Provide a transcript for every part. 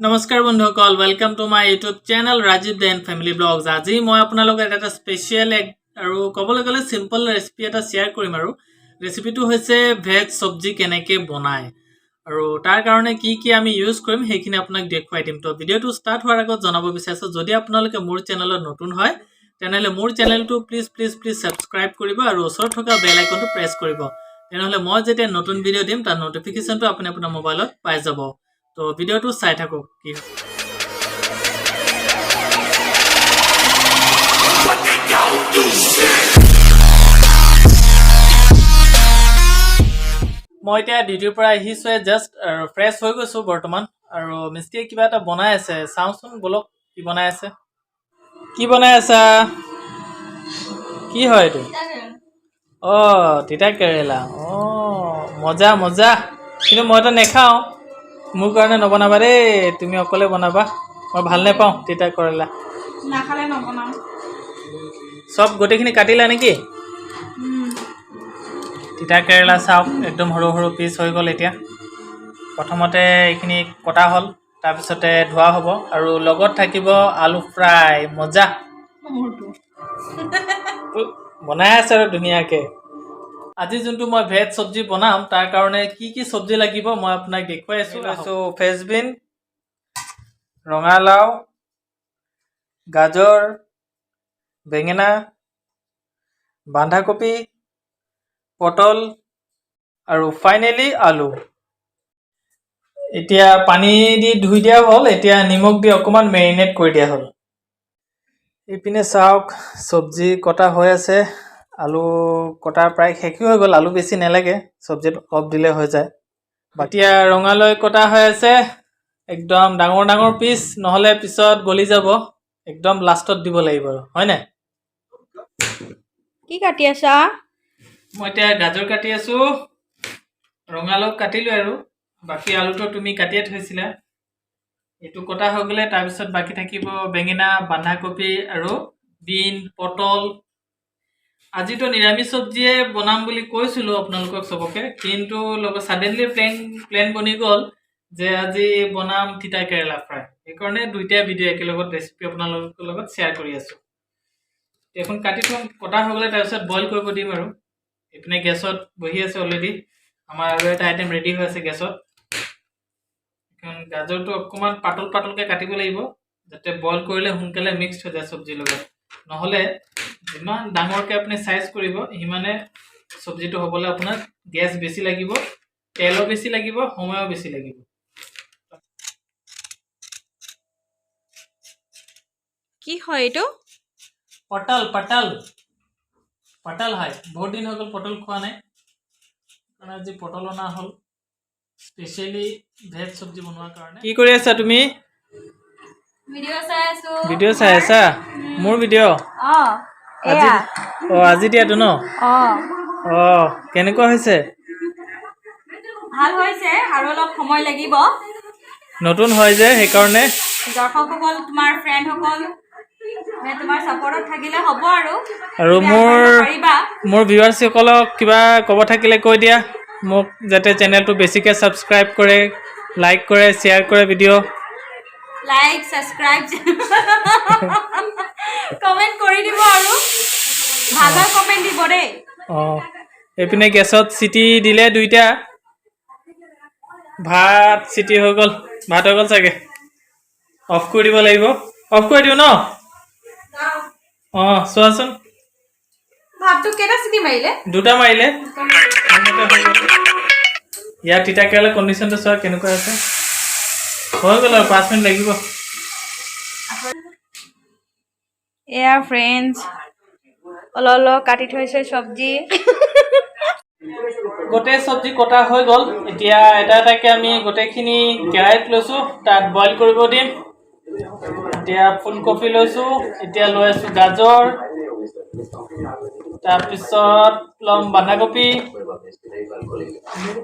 নমস্কাৰ বন্ধুসকল, welcome to my YouTube channel Rajiv then family blogs. আজি মই আপোনালোকক এটা স্পেচিয়েল আৰু ক'বলৈ গ'লে চিম্পল ৰেচিপি এটা শ্বেয়াৰ কৰিম। আৰু ৰেচিপিটো হৈছে ভেজ চব্জি কেনেকৈ বনায় আৰু তাৰ কাৰণে কি কি আমি ইউজ কৰিম সেইখিনি আপোনাক দেখুৱাই দিম। তো ভিডিঅ'টো ষ্টাৰ্ট হোৱাৰ আগত জনাব বিচাৰিছোঁ, যদি আপোনালোকে মোৰ চেনেলত নতুন হয় তেনেহ'লে মোৰ চেনেলটো প্লিজ ছাবস্ক্ৰাইব কৰিব আৰু ওচৰত থকা বেল আইকনটো প্ৰেছ কৰিব। তেনেহ'লে মই যেতিয়া নতুন ভিডিঅ' দিম তাৰ নটিফিকেশ্যনটো আপুনি আপোনাৰ মোবাইলত পাই যাব। তো ভিডিঅ'টো চাই থাকক। কি মই এতিয়া ডিউটিৰ পৰা আহিছোঁৱে, জাষ্ট ফ্ৰেছ হৈ গৈছোঁ বৰ্তমান। আৰু মিষ্টিয়ে কিবা এটা বনাই আছে, চাওঁচোন বলক কি বনাই আছে। কি বনাই আছা? কি হয় এইটো? অঁ, তিতা কেৰেলা। অঁ, মজা মজা। কিন্তু মইতো নেখাওঁ, মোৰ কাৰণে নবনাবা দেই, তুমি অকলে বনাবা। মই ভাল নাপাওঁ তিতা কেৰেলা। নাখালে নবনাম। চব গোটেইখিনি কাটিলা নেকি? তিতা কেৰেলা চাওক, একদম সৰু সৰু পিচ হৈ গ'ল। এতিয়া প্ৰথমতে এইখিনি কটা হ'ল, তাৰপিছতে ধোৱা হ'ব আৰু লগত থাকিব আলু ফ্ৰাই। মজা বনাই আছে আৰু ধুনীয়াকৈ। আজি যোনটো মই ভেজ চব্জি বনাম তাৰ কাৰণে কি কি চব্জি লাগিব মই আপোনাক দেখুৱাই আছোঁ। ফ্ৰেঞ্চবিন, ৰঙালাও, গাজৰ, বেঙেনা, বন্ধাকবি, পটল আৰু ফাইনেলি আলু। এতিয়া পানী দি ধুই দিয়া হ'ল, এতিয়া নিমখ দি অকণমান মেৰিনেট কৰি দিয়া হ'ল। ইপিনে চাওক, চব্জি কটা হৈ আছে। আলু কটা প্ৰায় শেষেই হৈ গ'ল, আলু বেছি নালাগে, চব্জিত অলপ দিলে হৈ যায়। এতিয়া ৰঙালাও কটা হৈ আছে, একদম ডাঙৰ ডাঙৰ পিচ, নহ'লে পিছত গলি যাব। একদম লাষ্টত দিব লাগিব আৰু, হয় নাই? কি কাটি আছা? মই এতিয়া গাজৰ কাটি আছোঁ, ৰঙালাও কাটিলোঁ আৰু বাকী আলুটো তুমি কাটিয়ে থৈছিলা। এইটো কটা হৈ গ'লে তাৰপিছত বাকী থাকিব বেঙেনা, বন্ধাকবি আৰু বিন, পটল। আজিতো নিৰামিষ চব্জিয়ে বনাম বুলি কৈছিলোঁ আপোনালোকক চবকে, কিন্তু লগত ছাডেনলি প্লেন বনি গ'ল যে আজি বনাম তিতা কেৰেলা ফ্ৰাই। সেইকাৰণে দুইটা ভিডিঅ' একেলগত ৰেচিপি আপোনালোকৰ লগত শ্বেয়াৰ কৰি আছোঁ। এখন কাটি থ'ম, কটা হৈ গ'লে তাৰপিছত বইল কৰিব দিম। আৰু এইপিনে গেছত বহি আছে অলৰেডি, আমাৰ আৰু এটা আইটেম ৰেডি হৈ আছে গেছত। এখন গাজৰটো অকণমান পাতল পাতলকৈ কাটিব লাগিব, যাতে বইল কৰিলে সোনকালে মিক্স হৈ যায় চব্জিৰ লগত। নহ'লে যিমান ডাঙৰকৈ আপুনি চাইজ কৰিব সিমানে চব্জিটো হ'বলৈ আপোনাৰ গেছ বেছি লাগিব, তেলো বেছি লাগিব, সময়ো বেছি লাগিব। কি হয় এইটো? পটল পটল পটল হয়। বহুত দিন হৈ গ'ল পটল খোৱা নাই, কাৰণ আজি পটল অনা হ'ল স্পেচিয়েলি ভেজ চব্জি বনোৱাৰ কাৰণে। কি কৰি আছা তুমি? ভিডিঅ' চাই আছো। ভিডিঅ' চাই আছা? মোৰ ভিডিঅ'? আজি আজি দিয়াটো ন? কেনেকুৱা হৈছে? ভাল হৈছে, আৰু অলপ সময় লাগিব। নতুন হয় যে সেইকাৰণে। দৰ্শকসকল, তোমাৰ ফ্ৰেণ্ডসকল তোমাৰ ছাপোৰ্টত থাকিলে হ'ব। আৰু মোৰ ভিউৱাৰ্ছসকলক কিবা ক'ব থাকিলে কৈ দিয়া মোক, যাতে চেনেলটো বেছিকৈ ছাবস্ক্ৰাইব কৰে, লাইক কৰে, শ্বেয়াৰ কৰে ভিডিঅ'। লাইক, ছাবস্ক্ৰাইব, কমেণ্ট কৰি দিব আৰু ভাল ভাল কমেণ্ট দিব দেই। এইপিনে গেছত চিটি দিলে দুইটা। ভাত চিটি হৈ গ'ল, ভাত হৈ গ'ল চাগে। অফ কৰি দিব লাগিব। অফ কৰি দিওঁ ন? চোৱাচোন, ভাতটো কেইটা চিটি মাৰিলে? দুটা মাৰিলে। ইয়াৰ তিতা কেৰেলা কণ্ডিশ্যনটো চোৱা কেনেকুৱা আছে। হৈ গ'ল আৰু 5 মিনিট লাগিব। এয়া ফ্ৰেণ্ডছ, অলপ কাটি থৈছে চব্জি। গোটেই চব্জি কটা হৈ গ'ল। এতিয়া এটা এটাকৈ আমি গোটেইখিনি কেৰাহীত লৈছোঁ, তাত বইল কৰিব দিম। এতিয়া ফুলকবি লৈছোঁ, এতিয়া লৈ আছোঁ গাজৰ, তাৰপিছত ল'ম বন্ধাকবি।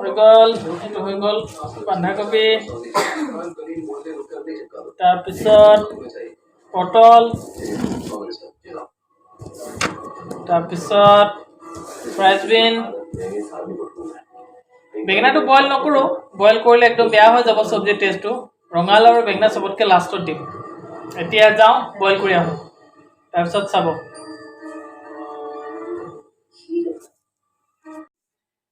হৈ গ'ল, এইটো হৈ গ'ল বন্ধাকবি। তাৰপিছত পটল, তাৰপিছত ফ্ৰেঞ্চবিন। বেঙেনাটো বইল নকৰোঁ, বইল কৰিলে একদম বেয়া হৈ যাব চব্জিৰ টেষ্টটো। ৰঙালাও আৰু বেঙেনা চবতকৈ লাষ্টত দিম। এতিয়া যাওঁ বইল কৰি আহোঁ, তাৰপিছত চাব।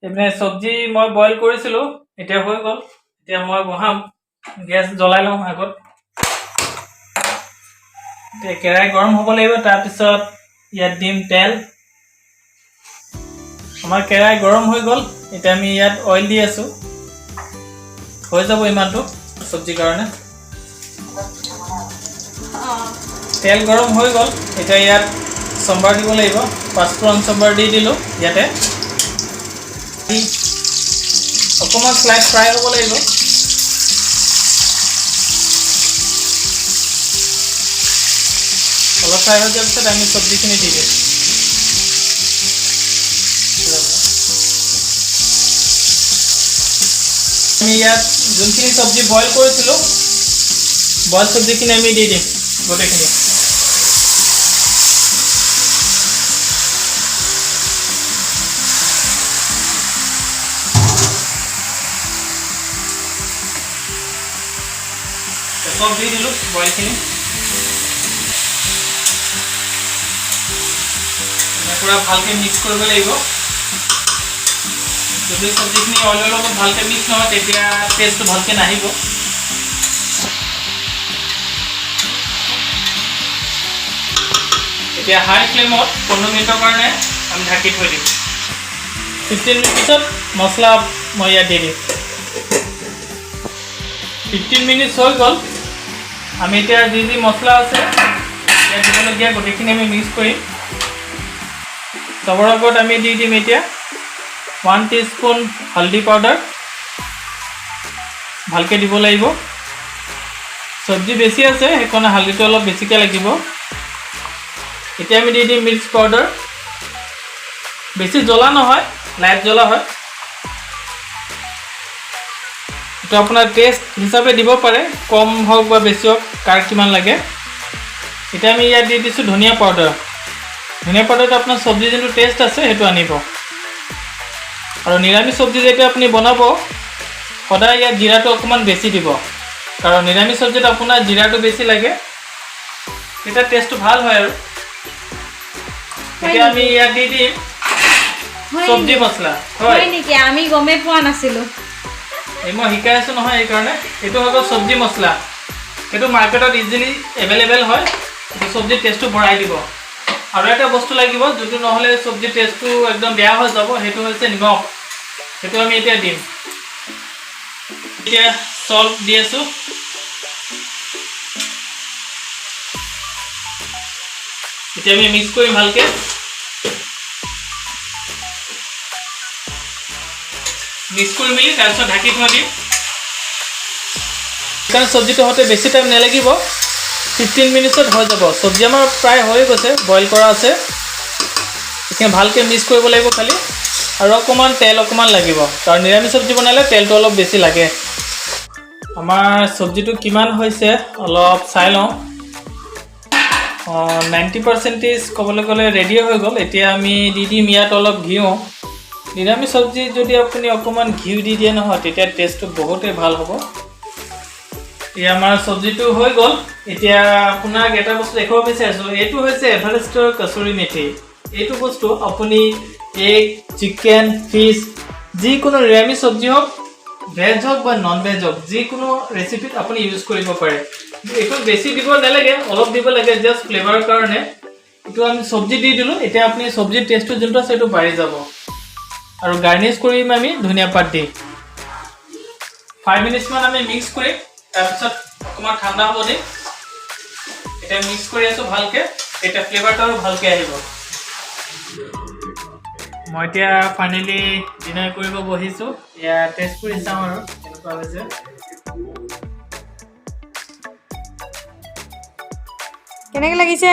এইপিনে চব্জি মই বইল কৰিছিলোঁ, এতিয়া হৈ গ'ল। এতিয়া মই বহাম, গেছ জ্বলাই লওঁ আগত। এতিয়া কেৰাহী গৰম হ'ব লাগিব, তাৰপিছত ইয়াত দিম তেল। আমাৰ কেৰাহী গৰম হৈ গ'ল, এতিয়া আমি ইয়াত অইল দি আছোঁ। হৈ যাব ইমানটো চব্জিৰ কাৰণে। তেল গৰম হৈ গ'ল, এতিয়া ইয়াত চম্বাৰ দিব লাগিব। পাঁচফোৰণ চম্বাৰ দি দিলোঁ ইয়াতে। অকণমান স্লাইড ফ্ৰাই হ'ব লাগিব। অলপ ফ্ৰাই হৈ যোৱাৰ পিছত আমি চব্জিখিনি দি দিম। আমি ইয়াত যোনখিনি চব্জি বইল কৰিছিলোঁ, বইল চব্জিখিনি আমি দি দিম গোটেইখিনি। চব দি দিলোঁ বইলখিনি। পুৰা ভালকৈ মিক্স কৰিব লাগিব। যদি চব্জিখিনি অইলৰ লগত ভালকৈ মিক্স নহয় তেতিয়া টেষ্টটো ভালকৈ নাহিব। এতিয়া হাই ফ্লেমত 15 মিনিটৰ কাৰণে আমি ঢাকি থৈ দিম। 15 মিনিট পিছত মছলা মই ইয়াত দি দিম। 15 মিনিটছ হৈ গ'ল। আমি এতিয়া যি যি মছলা আছে ইয়াত দিবলগীয়া গোটেইখিনি আমি মিক্স কৰিম। চবৰ আগত আমি দি দিম এতিয়া 1 টিস্পুন হালধি পাউডাৰ। ভালকৈ দিব লাগিব। চব্জি বেছি আছে সেইকাৰণে হালধিটো অলপ বেছিকৈ লাগিব। এতিয়া আমি দি দিম মিৰ্চ পাউডাৰ। বেছি জ্বলা নহয়, লাইট জ্বলা হয়। এইটো আপোনাৰ টেষ্ট হিচাপে দিব পাৰে, কম হওক বা বেছি হওক, কাৰ কিমান লাগে। এতিয়া আমি ইয়াত দি দিছোঁ ধনিয়া পাউডাৰ। ধনিয়া পাউডাৰটো আপোনাৰ চব্জি যোনটো টেষ্ট আছে সেইটো আনিব। আৰু নিৰামিষ চব্জি যেতিয়া আপুনি বনাব সদায় ইয়াত জিৰাটো অকণমান বেছি দিব, কাৰণ নিৰামিষ চব্জিত আপোনাৰ জিৰাটো বেছি লাগে, তেতিয়া টেষ্টটো ভাল হয়। আৰু এতিয়া আমি ইয়াত দি দিম চব্জি মছলা। হয় নেকি? আমি গমেই পোৱা নাছিলোঁ। এই মই শিকাই আছোঁ নহয়, এইকাৰণে। এইটো হৈ গ'ল চব্জি মছলা। সেইটো মাৰ্কেটত ইজিলি এভেইলেবল হয়। এইটো চব্জিৰ টেষ্টটো বঢ়াই দিব। আৰু এটা বস্তু লাগিব, যোনটো নহ'লে চব্জিৰ টেষ্টটো একদম বেয়া হৈ যাব, সেইটো হৈছে নিমখ। সেইটো আমি এতিয়া দিম। এতিয়া চল্ট দি আছোঁ। এতিয়া আমি মিক্স কৰিম ভালকৈ। মিক্স কৰি মেলি তাৰপিছত ঢাকি থৈ দিম। কাৰণ চব্জিটো হওঁতে বেছি টাইম নালাগিব, 15 মিনিটছত হৈ যাব। চব্জি আমাৰ প্ৰায় হৈ গৈছে, বইল কৰা আছে। এইখিনি ভালকৈ মিক্স কৰিব লাগিব খালি। আৰু অকণমান তেল লাগিব, কাৰণ নিৰামিষ চব্জি বনালে তেলটো অলপ বেছি লাগে। আমাৰ চব্জিটো কিমান হৈছে অলপ চাই লওঁ। 90% ক'বলৈ গ'লে ৰেডি হৈ গ'ল। এতিয়া আমি দি দিম ইয়াত অলপ ঘিউ। নিৰামিষ চব্জি যদি আপুনি অকণমান ঘিউ দি দিয়ে নহয়, তেতিয়া টেষ্টটো বহুতেই ভাল হ'ব। এতিয়া আমাৰ চব্জিটো হৈ গ'ল। এতিয়া আপোনাক এটা বস্তু দেখুৱাব বিচাৰিছোঁ, এইটো হৈছে এভাৰেষ্টৰ কচুৰি মেথি। এইটো বস্তু আপুনি এগ, চিকেন, ফিছ, যিকোনো নিৰামিষ চব্জি হওক, ভেজ হওক বা নন ভেজ হওক, যিকোনো ৰেচিপিত আপুনি ইউজ কৰিব পাৰে। এইটো বেছি দিব নালাগে, অলপ দিব লাগে জাষ্ট ফ্লেভাৰৰ কাৰণে। এইটো আমি চব্জি দি দিলোঁ। এতিয়া আপুনি চব্জিৰ টেষ্টটো যোনটো আছে সেইটো বাঢ়ি যাব। আৰু গাৰ্নিছ কৰিম আমি ধনিয়া পাত দি। 5 মিনিটছমান আমি মিক্স কৰিম, তাৰপিছত অকণমান ঠাণ্ডা হ'ব দিম। এতিয়া মিক্স কৰি আছোঁ ভালকৈ, এতিয়া ফ্লেভাৰটো আৰু ভালকৈ আহিব। মই এতিয়া ফাইনেলি ডিনাৰ কৰিব বহিছোঁ। এতিয়া টেষ্ট কৰি চাওঁ আৰু কেনেকুৱা হৈছে। কেনেকৈ লাগিছে?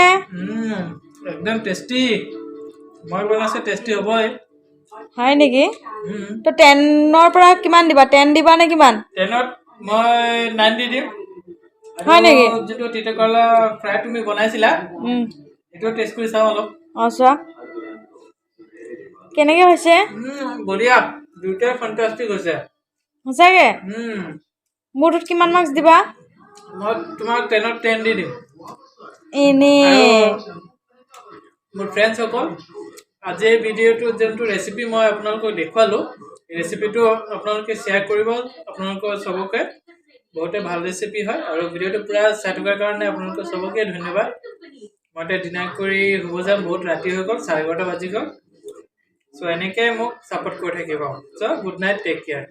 একদম টেষ্টি। মই বনাইছোঁ, টেষ্টি হ'বই। হয় নেকি? তো 10ৰ পৰা কিমান দিবা? 10 দিবা নে কিমান? 10ত মই 9 দি দিম। হয় নেকি? যিটো তিতাকেৰেলা ফ্ৰাই তুমি বনাইছিলা, সেইটো টেষ্ট কৰি চাওঁ অলপ। অঁ, চোৱা কেনেকৈ হৈছে। বঢ়িয়া, দুয়োটাই ফেণ্টাষ্টিক হৈছে। সঁচাকৈ মোৰটোত কিমান মাৰ্কছ দিবা মই তোমাক 10 ত 10 দি দিম এনে আৰু মোৰ ফ্ৰেণ্ডসকল আজি এই ভিডিঅ'টো যোনটো ৰেচিপি মই আপোনালোকক দেখুৱালোঁ এই ৰেচিপিটো আপোনালোকে শ্বেয়াৰ কৰিব আপোনালোকৰ চবকে বহুতে ভাল ৰেচিপি হয় আৰু ভিডিঅ'টো পূৰা চাই থকাৰ কাৰণে আপোনালোকৰ চবকে ধন্যবাদ মই এতিয়া ডিনাৰ কৰি শুব যাম বহুত ৰাতি হৈ গ'ল 11:30 বাজি গ'ল চ' এনেকৈ মোক ছাপোৰ্ট কৰি থাকিব চ' গুড নাইট টেক কেয়াৰ